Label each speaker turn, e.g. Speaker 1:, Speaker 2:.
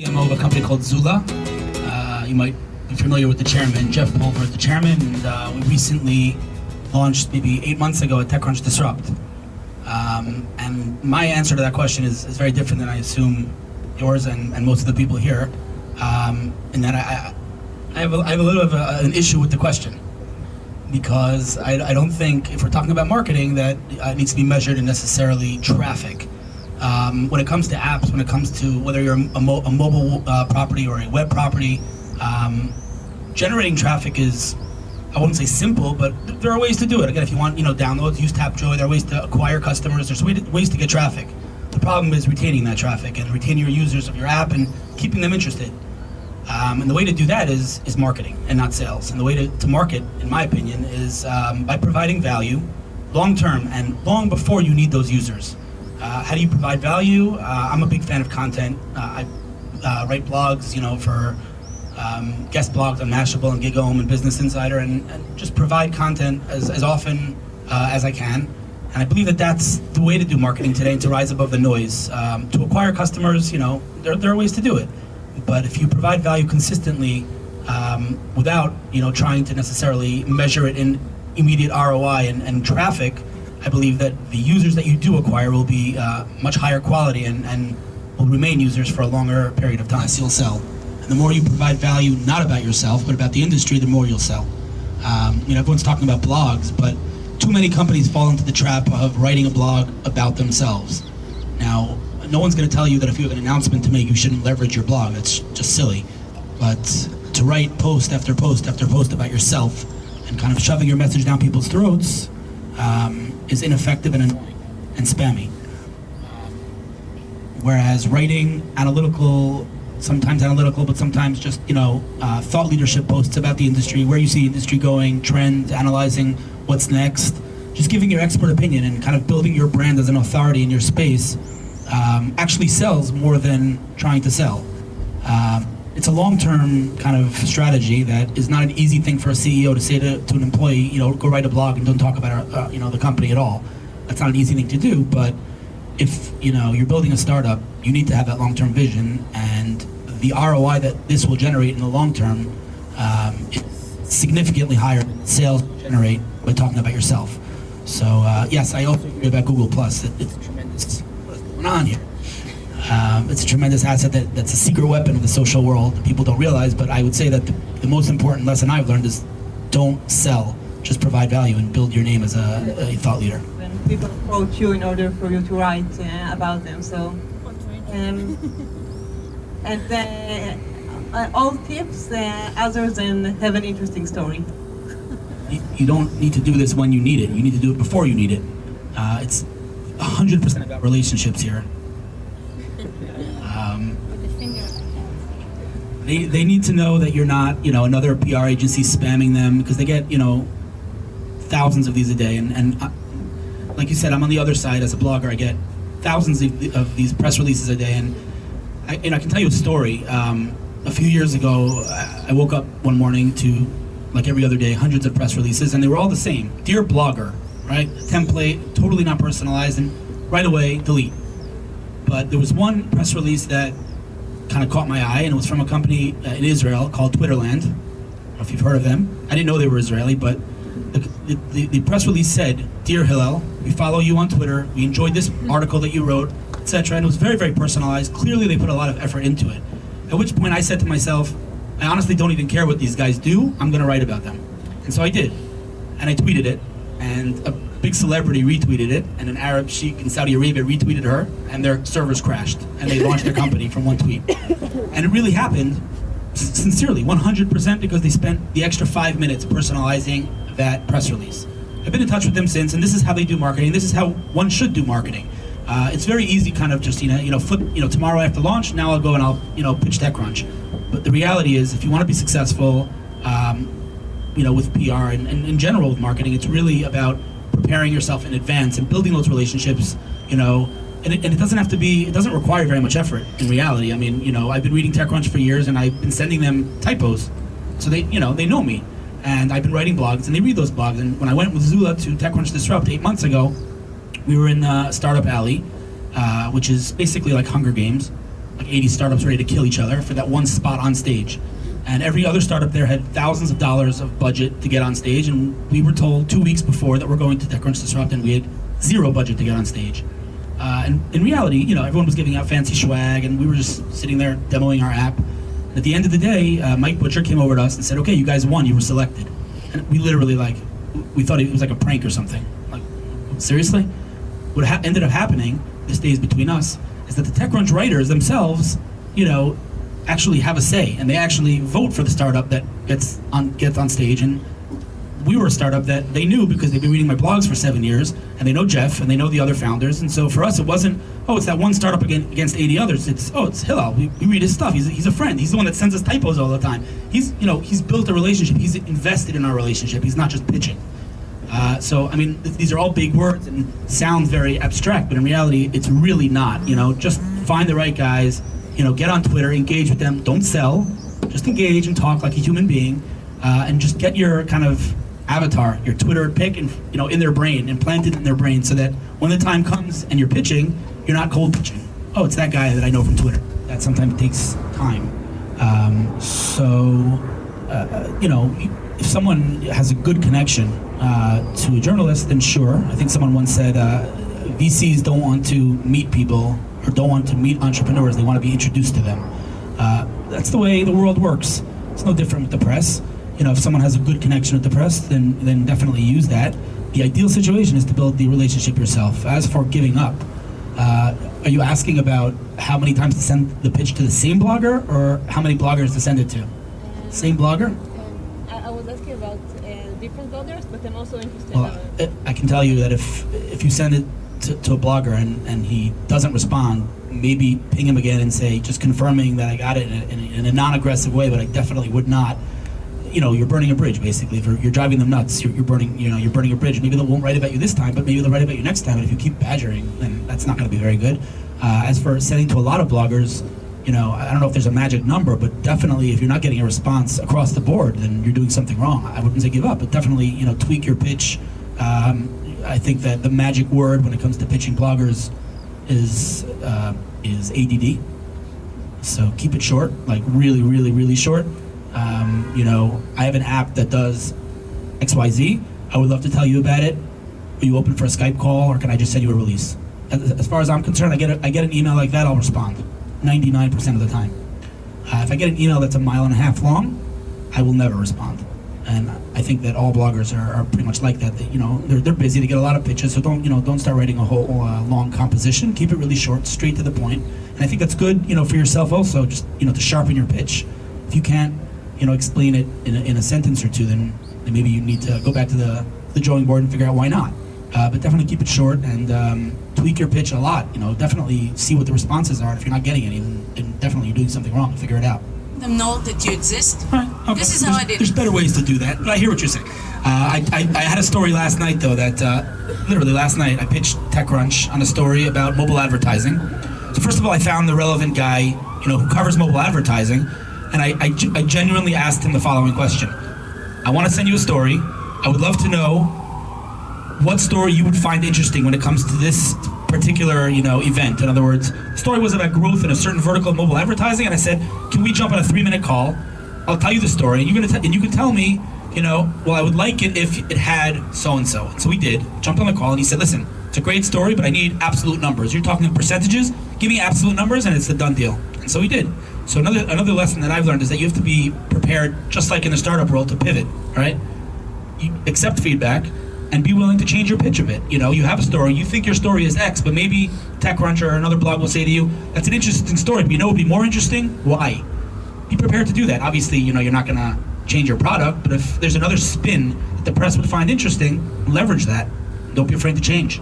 Speaker 1: CMO of a company called Zula. You might be familiar with the chairman, Jeff Pulver, the chairman, and we recently launched maybe 8 months ago at TechCrunch Disrupt. And my answer to that question is very different than I assume yours and most of the people here, in that I have a little of an issue with the question, because I don't think, if we're talking about marketing, that it needs to be measured in necessarily traffic. When it comes to apps, when it comes to whether you're a mobile property or a web property, generating traffic is, I wouldn't say simple, but there are ways to do it. Again, if you want, downloads, use Tapjoy. There are ways to acquire customers. There's ways to get traffic. The problem is retaining that traffic and retaining your users of your app and keeping them interested. And the way to do that is marketing and not sales. And the way to market, in my opinion, is by providing value long-term and long before you need those users. How do you provide value? I'm a big fan of content. I write blogs, for guest blogs on Mashable and GigHome and Business Insider, and just provide content as often as I can. And I believe that that's the way to do marketing today, and to rise above the noise. To acquire customers, there are ways to do it. But if you provide value consistently, without trying to necessarily measure it in immediate ROI and traffic, I believe that the users that you do acquire will be much higher quality and will remain users for a longer period of time. So you'll sell. And the more you provide value, not about yourself, but about the industry, the more you'll sell. Everyone's talking about blogs, but too many companies fall into the trap of writing a blog about themselves. Now, no one's going to tell you that if you have an announcement to make, you shouldn't leverage your blog. That's just silly. But to write post after post after post about yourself and kind of shoving your message down people's throats is ineffective and annoying and spammy. Whereas writing sometimes analytical, but sometimes just thought leadership posts about the industry, where you see industry going, trends, analyzing what's next, just giving your expert opinion and kind of building your brand as an authority in your space actually sells more than trying to sell. It's a long-term kind of strategy that is not an easy thing for a CEO to say to an employee, go write a blog and don't talk about the company at all. That's not an easy thing to do, but if you're building a startup, you need to have that long-term vision, and the ROI that this will generate in the long term is significantly higher than sales generate by talking about yourself. So yes, I also agree about Google Plus. It's tremendous. What's going on here? It's a tremendous asset that's a secret weapon of the social world that people don't realize, but I would say that the most important lesson I've learned is don't sell, just provide value and build your name as a thought leader.
Speaker 2: When people approach you in order for you to write about them, so all tips other than have an interesting story.
Speaker 1: You don't need to do this when you need it. You need to do it before you need it. It's 100% about relationships here. They need to know that you're not, another PR agency spamming them, because they get, thousands of these a day. And like you said, I'm on the other side as a blogger. I get thousands of these press releases a day. And I can tell you a story. A few years ago, I woke up one morning to, like every other day, hundreds of press releases, and they were all the same. Dear blogger, right? Template, totally not personalized, and right away, delete. But there was one press release that kind of caught my eye, and it was from a company in Israel called Twitterland. I don't know if you've heard of them. I didn't know they were Israeli, but the press release said, "Dear Hillel, we follow you on Twitter. We enjoyed this article that you wrote, etc." And it was very, very personalized. Clearly, they put a lot of effort into it. At which point, I said to myself, I honestly don't even care what these guys do. I'm going to write about them. And so I did. And I tweeted it, and a big celebrity retweeted it, and an Arab sheikh in Saudi Arabia retweeted her, and their servers crashed, and they launched their company from one tweet. And it really happened, sincerely, 100%, because they spent the extra 5 minutes personalizing that press release. I've been in touch with them since, and this is how they do marketing. This is how one should do marketing. It's very easy, kind of just flip. Tomorrow after launch, now I'll go and I'll pitch TechCrunch. But the reality is, if you want to be successful, with PR and in general with marketing, it's really about preparing yourself in advance and building those relationships. And it doesn't require very much effort in reality. I mean, I've been reading TechCrunch for years, and I've been sending them typos, so they know me, and I've been writing blogs, and they read those blogs. And when I went with Zula to TechCrunch Disrupt 8 months ago, we were in Startup Alley, which is basically like Hunger Games. like 80 startups ready to kill each other for that one spot on stage. And every other startup there had thousands of dollars of budget to get on stage, and we were told 2 weeks before that we're going to TechCrunch Disrupt, and we had zero budget to get on stage. And in reality, you know, everyone was giving out fancy swag, and we were just sitting there demoing our app. At the end of the day, Mike Butcher came over to us and said, "Okay, you guys won. You were selected." And we literally, like, we thought it was like a prank or something. Like, seriously? What ended up happening, this stays between us, is that the TechCrunch writers themselves, you know, actually have a say, and they actually vote for the startup that gets on stage. And we were a startup that they knew because they've been reading my blogs for 7 years, and they know Jeff, and they know the other founders. And so for us, it wasn't, oh, it's that one startup against 80 others. It's, oh, it's Hillel. We read his stuff. He's a friend. He's the one that sends us typos all the time. He's built a relationship. He's invested in our relationship. He's not just pitching. So, I mean, these are all big words and sound very abstract, but in reality, it's really not. You know, just find the right guys, you know, get on Twitter, engage with them. Don't sell, just engage and talk like a human being, and just get your kind of avatar, your Twitter pick, and in their brain, implanted in their brain, so that when the time comes and you're pitching, you're not cold pitching. Oh, it's that guy that I know from Twitter. That sometimes takes time. If someone has a good connection to a journalist, then sure. I think someone once said VCs don't want to meet people or don't want to meet entrepreneurs. They want to be introduced to them. That's the way the world works. It's no different with the press. If someone has a good connection with the press, then definitely use that. The ideal situation is to build the relationship yourself. As for giving up, are you asking about how many times to send the pitch to the same blogger, or how many bloggers to send it to? Same blogger?
Speaker 3: I was asking about different bloggers, but I'm also interested.
Speaker 1: Well, I can tell you that if you send it to a blogger and he doesn't respond, maybe ping him again and say, just confirming that I got it in a non-aggressive way, but I definitely would not. You're burning a bridge, basically. If you're driving them nuts, you're burning a bridge. Maybe they won't write about you this time, but maybe they'll write about you next time. And if you keep badgering, then that's not going to be very good. As for sending to a lot of bloggers, I don't know if there's a magic number, but definitely if you're not getting a response across the board, then you're doing something wrong. I wouldn't say give up, but definitely, tweak your pitch. I think that the magic word when it comes to pitching bloggers is ADD. So keep it short, like really, really, really short. I have an app that does XYZ. I would love to tell you about it. Are you open for a Skype call, or can I just send you a release? As far as I'm concerned, I get an email like that, I'll respond 99% of the time. If I get an email that's 1.5 miles long, I will never respond. And I think that all bloggers are pretty much like that. They're busy, they get a lot of pitches, so don't start writing a whole long composition. Keep it really short, straight to the point. And I think that's good, for yourself also, just to sharpen your pitch. If you can't explain it in a sentence or two, then maybe you need to go back to the drawing board and figure out why not. But definitely keep it short and tweak your pitch a lot. Definitely see what the responses are. And if you're not getting any, then definitely you're doing something wrong. Figure it out.
Speaker 4: Them know that you exist.
Speaker 1: Right, okay.
Speaker 4: This is how I did
Speaker 1: There's
Speaker 4: it.
Speaker 1: better ways to do that, but I hear what you're saying. I had a story last night, though, that literally last night I pitched TechCrunch on a story about mobile advertising. So first of all, I found the relevant guy, who covers mobile advertising, and I genuinely asked him the following question. I want to send you a story. I would love to know what story you would find interesting when it comes to this particular, event. In other words, the story was about growth in a certain vertical of mobile advertising, and I said, can we jump on a 3-minute call? I'll tell you the story, and you can tell me, well, I would like it if it had so-and-so. And so we did, jumped on the call, and he said, listen, it's a great story, but I need absolute numbers. You're talking in percentages, give me absolute numbers, and it's a done deal. And so we did. So another lesson that I've learned is that you have to be prepared, just like in the startup world, to pivot, right? You accept feedback, and be willing to change your pitch a bit. You have a story, you think your story is X, but maybe TechCrunch or another blog will say to you, that's an interesting story, but it would be more interesting? Why? Be prepared to do that. Obviously, you're not gonna change your product, but if there's another spin that the press would find interesting, leverage that. Don't be afraid to change.